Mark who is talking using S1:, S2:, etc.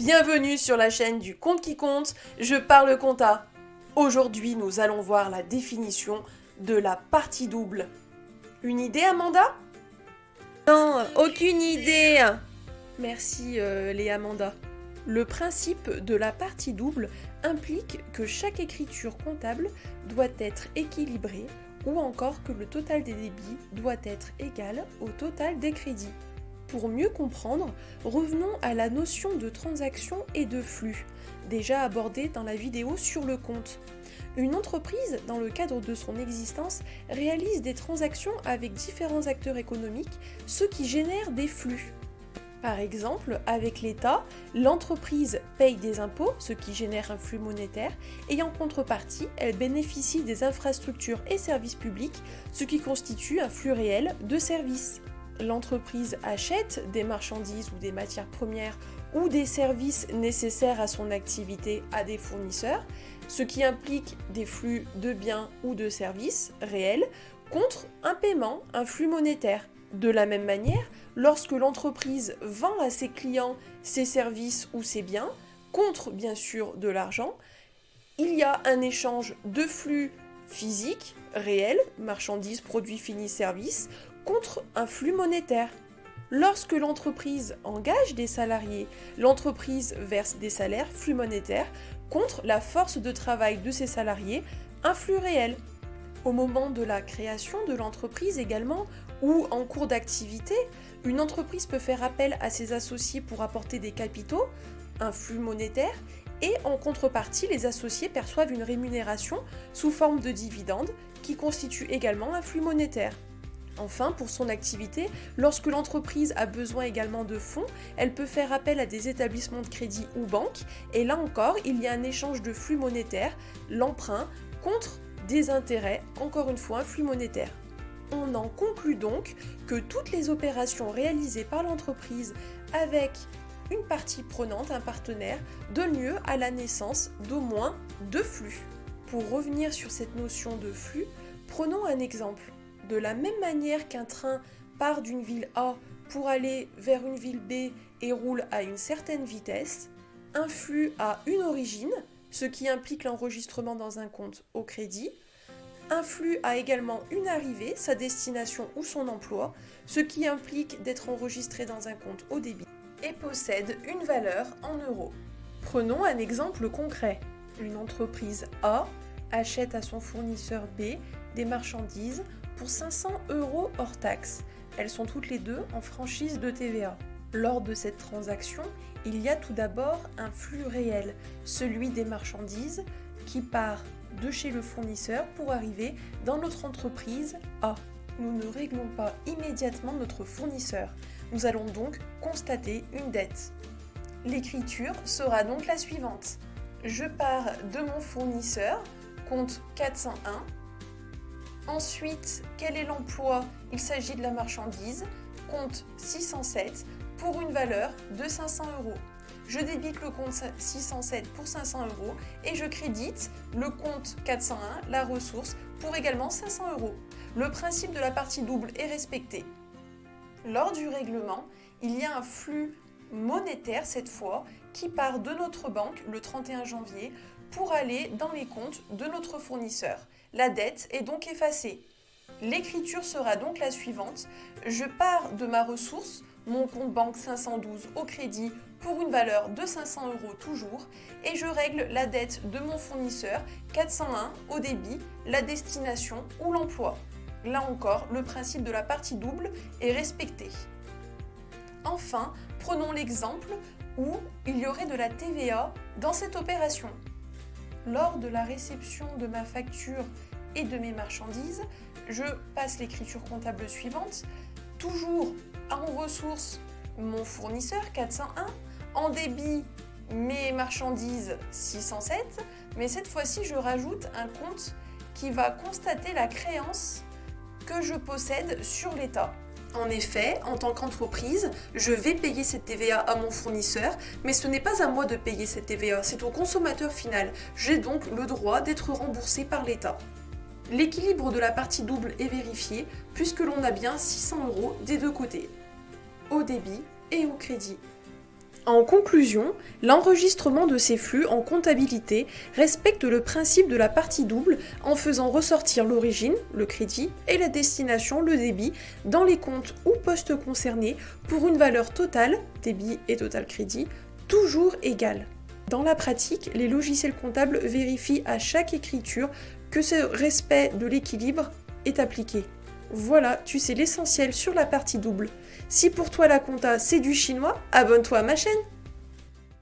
S1: Bienvenue sur la chaîne du compte qui compte, je parle compta. Aujourd'hui, nous allons voir la définition de la partie double. Une idée, Amanda?
S2: Non, aucune idée.
S1: Merci les Amanda. Le principe de la partie double implique que chaque écriture comptable doit être équilibrée ou encore que le total des débits doit être égal au total des crédits. Pour mieux comprendre, revenons à la notion de transaction et de flux, déjà abordée dans la vidéo sur le compte. Une entreprise, dans le cadre de son existence, réalise des transactions avec différents acteurs économiques, ce qui génère des flux. Par exemple, avec l'État, l'entreprise paye des impôts, ce qui génère un flux monétaire, et en contrepartie, elle bénéficie des infrastructures et services publics, ce qui constitue un flux réel de services. L'entreprise achète des marchandises ou des matières premières ou des services nécessaires à son activité à des fournisseurs, ce qui implique des flux de biens ou de services réels contre un paiement, un flux monétaire. De la même manière, lorsque l'entreprise vend à ses clients ses services ou ses biens, contre bien sûr de l'argent, il y a un échange de flux physiques, réels, marchandises, produits finis, services, contre un flux monétaire. Lorsque l'entreprise engage des salariés, l'entreprise verse des salaires, flux monétaire, contre la force de travail de ses salariés, un flux réel. Au moment de la création de l'entreprise également, ou en cours d'activité, une entreprise peut faire appel à ses associés pour apporter des capitaux, un flux monétaire, et en contrepartie, les associés perçoivent une rémunération sous forme de dividendes qui constitue également un flux monétaire. Enfin, pour son activité, lorsque l'entreprise a besoin également de fonds, elle peut faire appel à des établissements de crédit ou banques, et là encore, il y a un échange de flux monétaires, l'emprunt, contre des intérêts, encore une fois un flux monétaire. On en conclut donc que toutes les opérations réalisées par l'entreprise avec une partie prenante, un partenaire, donnent lieu à la naissance d'au moins deux flux. Pour revenir sur cette notion de flux, prenons un exemple. De la même manière qu'un train part d'une ville A pour aller vers une ville B et roule à une certaine vitesse, un flux a une origine, ce qui implique l'enregistrement dans un compte au crédit. Un flux a également une arrivée, sa destination ou son emploi, ce qui implique d'être enregistré dans un compte au débit, et possède une valeur en euros. Prenons un exemple concret. Une entreprise A achète à son fournisseur B des marchandises pour 500 € hors taxe. Elles sont toutes les deux en franchise de TVA. Lors de cette transaction, il y a tout d'abord un flux réel, celui des marchandises qui part de chez le fournisseur pour arriver dans notre entreprise A. Nous ne réglons pas immédiatement notre fournisseur. Nous allons donc constater une dette. L'écriture sera donc la suivante. Je pars de mon fournisseur, compte 401. Ensuite, quel est l'emploi? Il s'agit de la marchandise, compte 607 pour une valeur de 500 €. Je débite le compte 607 pour 500 € et je crédite le compte 401, la ressource, pour également 500 €. Le principe de la partie double est respecté. Lors du règlement, il y a un flux monétaire cette fois qui part de notre banque le 31 janvier pour aller dans les comptes de notre fournisseur. La dette est donc effacée. L'écriture sera donc la suivante. Je pars de ma ressource, mon compte banque 512 au crédit pour une valeur de 500 € toujours, et je règle la dette de mon fournisseur 401 au débit, la destination ou l'emploi. Là encore, le principe de la partie double est respecté. Enfin, prenons l'exemple où il y aurait de la TVA dans cette opération. Lors de la réception de ma facture et de mes marchandises, je passe l'écriture comptable suivante. Toujours en ressources, mon fournisseur 401, en débit, mes marchandises 607, mais cette fois-ci, je rajoute un compte qui va constater la créance que je possède sur l'État. En effet, en tant qu'entreprise, je vais payer cette TVA à mon fournisseur, mais ce n'est pas à moi de payer cette TVA, c'est au consommateur final. J'ai donc le droit d'être remboursé par l'État. L'équilibre de la partie double est vérifié puisque l'on a bien 600 € des deux côtés, au débit et au crédit. En conclusion, l'enregistrement de ces flux en comptabilité respecte le principe de la partie double en faisant ressortir l'origine, le crédit, et la destination, le débit, dans les comptes ou postes concernés pour une valeur totale, débit et total crédit, toujours égale. Dans la pratique, les logiciels comptables vérifient à chaque écriture que ce respect de l'équilibre est appliqué. Voilà, tu sais l'essentiel sur la partie double. Si pour toi la compta c'est du chinois, abonne-toi à ma chaîne.